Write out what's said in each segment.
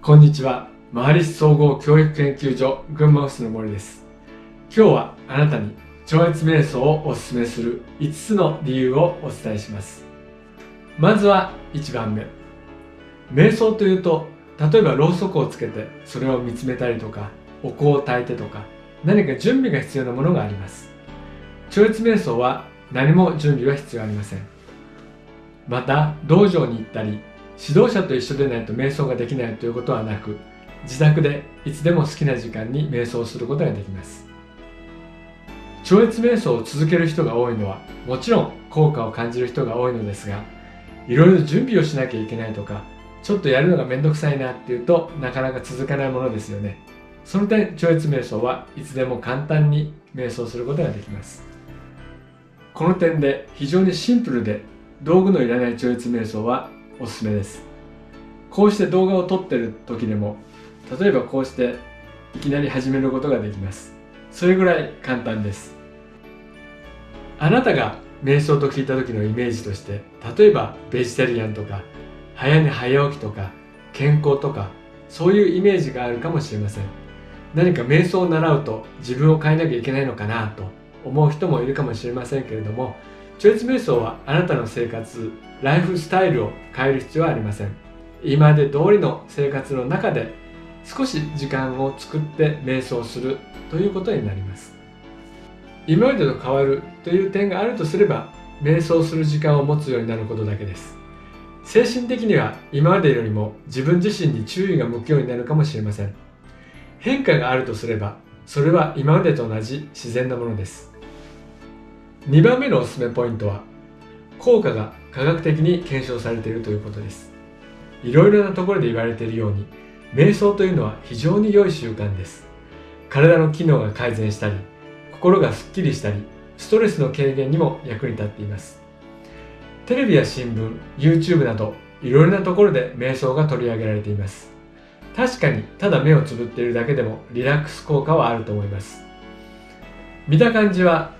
こんにちは。マハリス総合教育研究所群馬オフィスの森です。今日はあなたに超越瞑想をお勧めする5つの理由をお伝えします。まずは1番目。瞑想というと、例えばろうそくをつけてそれを見つめたりとか、お香を焚いてとか、何か準備が必要なものがあります。超越瞑想は何も準備は必要ありません。また、道場に行ったり、指導者と一緒でないと瞑想ができないということはなく、自宅でいつでも好きな時間に瞑想することができます。超越瞑想を続ける人が多いのは、もちろん効果を感じる人が多いのですが、いろいろ準備をしなきゃいけないとか、ちょっとやるのがめんどくさいなっていうとなかなか続かないものですよね。その点、超越瞑想はいつでも簡単に瞑想することができます。この点で非常にシンプルで道具のいらない超越瞑想はおすすめです。こうして動画を撮ってる時でも、例えばこうしていきなり始めることができます。それぐらい簡単です。あなたが瞑想と聞いた時のイメージとして、例えばベジタリアンとか早寝早起きとか健康とか、そういうイメージがあるかもしれません。何か瞑想を習うと自分を変えなきゃいけないのかなと思う人もいるかもしれませんけれども、超越瞑想はあなたの生活、ライフスタイルを変える必要はありません。今まで通りの生活の中で少し時間を作って瞑想するということになります。今までと変わるという点があるとすれば、瞑想する時間を持つようになることだけです。精神的には今までよりも自分自身に注意が向くようになるかもしれません。変化があるとすれば、それは今までと同じ自然なものです。2番目のおすすめポイントは、効果が科学的に検証されているということです。いろいろなところで言われているように、瞑想というのは非常に良い習慣です。体の機能が改善したり、心がすっきりしたり、ストレスの軽減にも役に立っています。テレビや新聞、YouTube など、いろいろなところで瞑想が取り上げられています。確かに、ただ目をつぶっているだけでもリラックス効果はあると思います。見た感じは、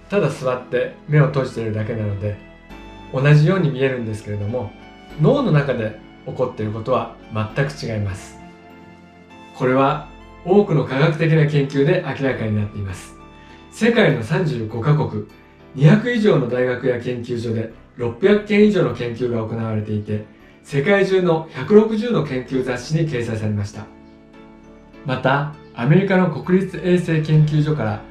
ただ座って目を閉じているだけなので、同じように見えるんですけれども、脳の中で起こっていることは全く違います。これは多くの科学的な研究で明らかになっています。世界の35カ国、200以上の大学や研究所で600件以上の研究が行われていて、世界中の160の研究雑誌に掲載されました。また、アメリカの国立衛生研究所から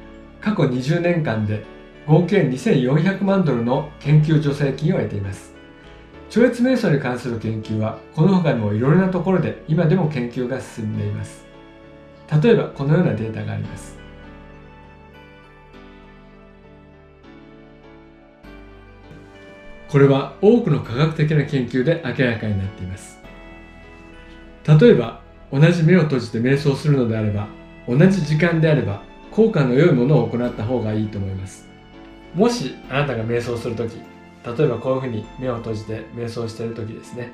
過去20年間で合計2400万ドルの研究助成金を得ています。超越瞑想に関する研究はこの他にもいろいろなところで今でも研究が進んでいます。例えばこのようなデータがあります。これは多くの科学的な研究で明らかになっています。例えば同じ目を閉じて瞑想するのであれば、同じ時間であれば効果の良いものを行った方がいいと思います。もしあなたが瞑想するとき、例えばこういうふうに目を閉じて瞑想しているときですね。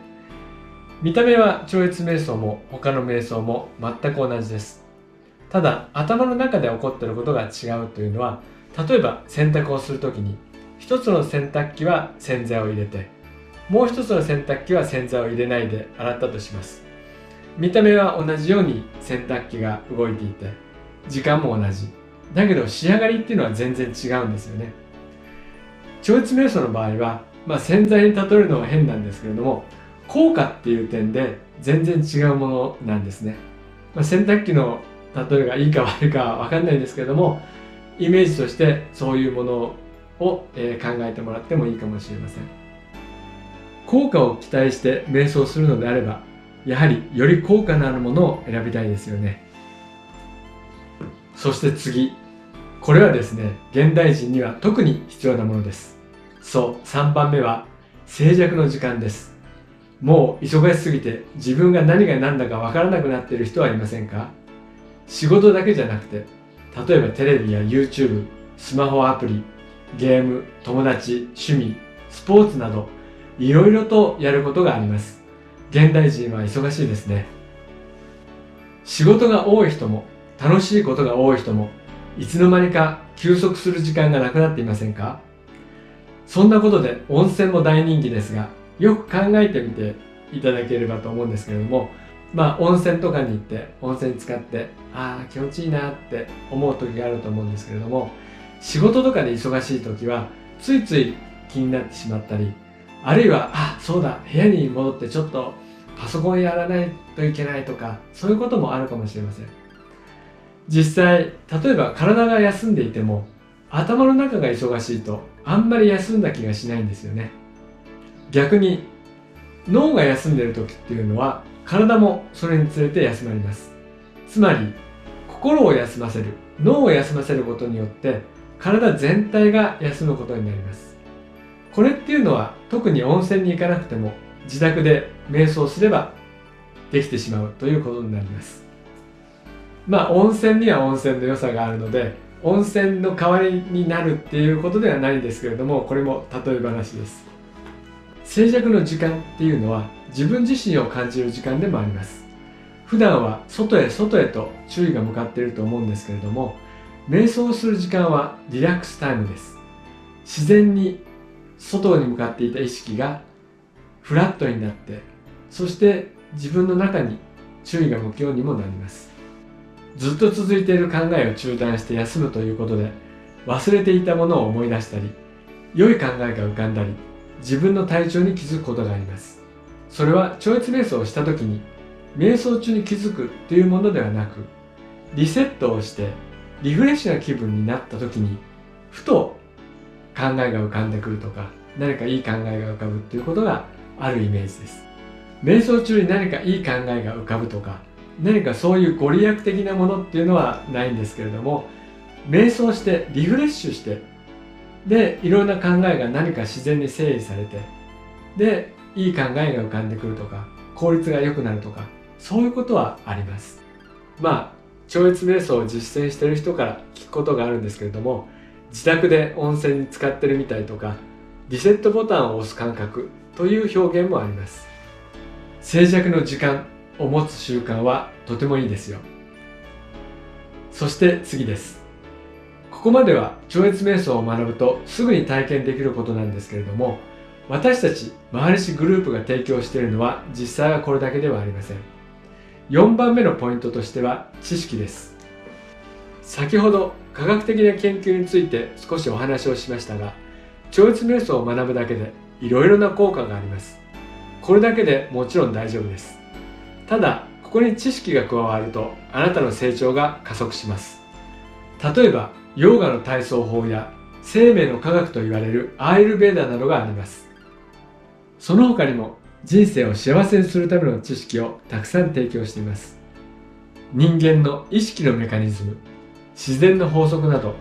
見た目は超越瞑想も他の瞑想も全く同じです。ただ頭の中で起こっていることが違うというのは、例えば洗濯をするときに一つの洗濯機は洗剤を入れて、もう一つの洗濯機は洗剤を入れないで洗ったとします。見た目は同じように洗濯機が動いていて、時間も同じ。だけど仕上がりっていうのは全然違うんですよね。超越瞑想の場合は、洗剤に例えるのは変なんですけれども、効果っていう点で全然違うものなんですね。洗濯機の例えがいいか悪いかは分かんないですけれども、イメージとしてそういうものを考えてもらってもいいかもしれません。効果を期待して瞑想するのであれば、やはりより効果のあるものを選びたいですよね。そして次。これはですね、現代人には特に必要なものです。そう、3番目は静寂の時間です。もう忙しすぎて自分が何が何だかわからなくなっている人はいませんか？仕事だけじゃなくて、例えばテレビや YouTube、スマホアプリ、ゲーム、友達、趣味、スポーツなど、いろいろとやることがあります。現代人は忙しいですね。仕事が多い人も、楽しいことが多い人も、いつの間にか休息する時間がなくなっていませんか？そんなことで温泉も大人気ですが、よく考えてみていただければと思うんですけれども、温泉とかに行って温泉に浸かって気持ちいいなって思う時があると思うんですけれども、仕事とかで忙しい時はついつい気になってしまったり、あるいはそうだ、部屋に戻ってちょっとパソコンやらないといけないとか、そういうこともあるかもしれません。実際例えば体が休んでいても頭の中が忙しいとあんまり休んだ気がしないんですよね。逆に脳が休んでいる時っていうのは体もそれにつれて休まります。つまり心を休ませる、脳を休ませることによって体全体が休むことになります。これっていうのは特に温泉に行かなくても自宅で瞑想すればできてしまうということになります。温泉には温泉の良さがあるので、温泉の代わりになるっていうことではないんですけれども、これも例え話です。静寂の時間っていうのは自分自身を感じる時間でもあります。普段は外へと注意が向かっていると思うんですけれども、瞑想する時間はリラックスタイムです。自然に外に向かっていた意識がフラットになって、そして自分の中に注意が向くようにもなります。ずっと続いている考えを中断して休むということで、忘れていたものを思い出したり、良い考えが浮かんだり、自分の体調に気づくことがあります。それは超越瞑想をした時に瞑想中に気づくというものではなく、リセットをしてリフレッシュな気分になった時にふと考えが浮かんでくるとか、何かいい考えが浮かぶということがあるイメージです。瞑想中に何かいい考えが浮かぶとか、何かそういうご利益的なものっていうのはないんですけれども、瞑想してリフレッシュして、でいろんな考えが何か自然に整理されて、でいい考えが浮かんでくるとか、効率が良くなるとか、そういうことはあります。超越瞑想を実践している人から聞くことがあるんですけれども、自宅で温泉に浸かってるみたいとか、リセットボタンを押す感覚という表現もあります。静寂の時間を持つ習慣はとてもいいですよ。そして次です。ここまでは超越瞑想を学ぶとすぐに体験できることなんですけれども、私たちマハリシグループが提供しているのは実際はこれだけではありません。4番目のポイントとしては知識です。先ほど科学的な研究について少しお話をしましたが、超越瞑想を学ぶだけでいろいろな効果があります。これだけでもちろん大丈夫です。ただここに知識が加わるとあなたの成長が加速します。例えばヨガの体操法や生命の科学と言われるアーユルヴェーダなどがあります。その他にも人生を幸せにするための知識をたくさん提供しています。人間の意識のメカニズム、自然の法則など、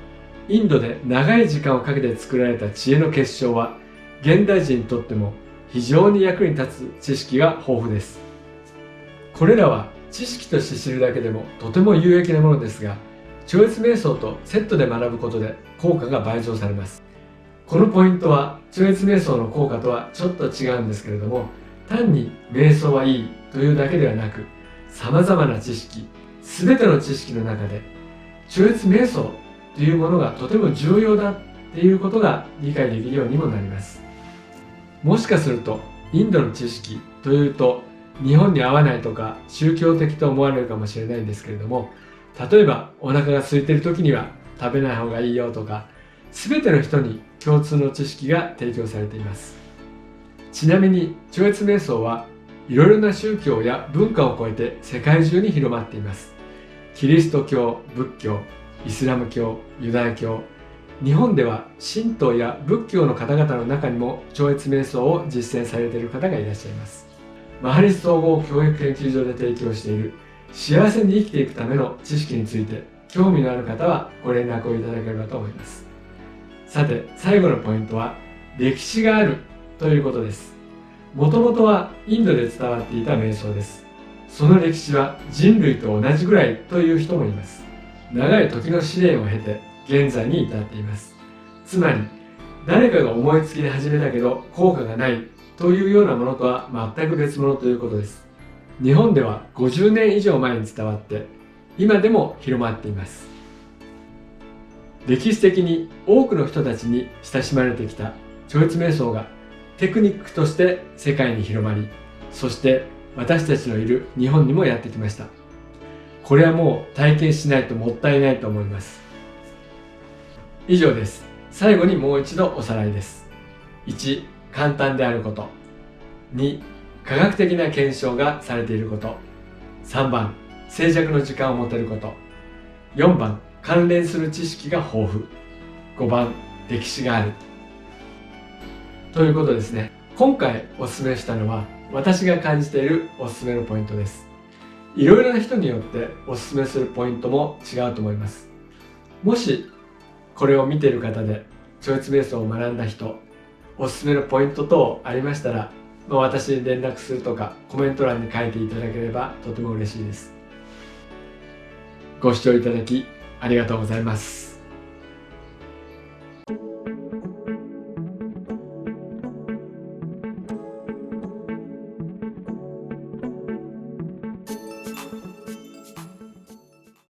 インドで長い時間をかけて作られた知恵の結晶は、現代人にとっても非常に役に立つ知識が豊富です。これらは知識として知るだけでもとても有益なものですが、超越瞑想とセットで学ぶことで効果が倍増されます。このポイントは超越瞑想の効果とはちょっと違うんですけれども、単に瞑想はいいというだけではなく、様々な知識、すべての知識の中で超越瞑想というものがとても重要だっていうことが理解できるようにもなります。もしかするとインドの知識というと日本に合わないとか宗教的と思われるかもしれないんですけれども、例えばお腹が空いている時には食べない方がいいよとか、全ての人に共通の知識が提供されています。ちなみに超越瞑想はいろいろな宗教や文化を超えて世界中に広まっています。キリスト教、仏教、イスラム教、ユダヤ教、日本では神道や仏教の方々の中にも超越瞑想を実践されている方がいらっしゃいます。マハリシ総合教育研究所で提供している幸せに生きていくための知識について興味のある方はご連絡をいただければと思います。さて最後のポイントは歴史があるということです。もともとはインドで伝わっていた瞑想です。その歴史は人類と同じぐらいという人もいます。長い時の試練を経て現在に至っています。つまり誰かが思いつきで始めたけど効果がないというようなものとは全く別物ということです。日本では50年以上前に伝わって今でも広まっています。歴史的に多くの人たちに親しまれてきた超越瞑想がテクニックとして世界に広まり、そして私たちのいる日本にもやってきました。これはもう体験しないともったいないと思います。以上です。最後にもう一度おさらいです。1、簡単であること。2、科学的な検証がされていること。3番、静寂の時間を持てること。4番、関連する知識が豊富。5番、歴史がある。ということですね。今回お勧めしたのは私が感じているおすすめのポイントです。いろいろな人によっておすすめするポイントも違うと思います。もしこれを見ている方で超越瞑想を学んだ人、おすすめのポイント等ありましたら、私に連絡するとかコメント欄に書いていただければとても嬉しいです。ご視聴いただきありがとうございます。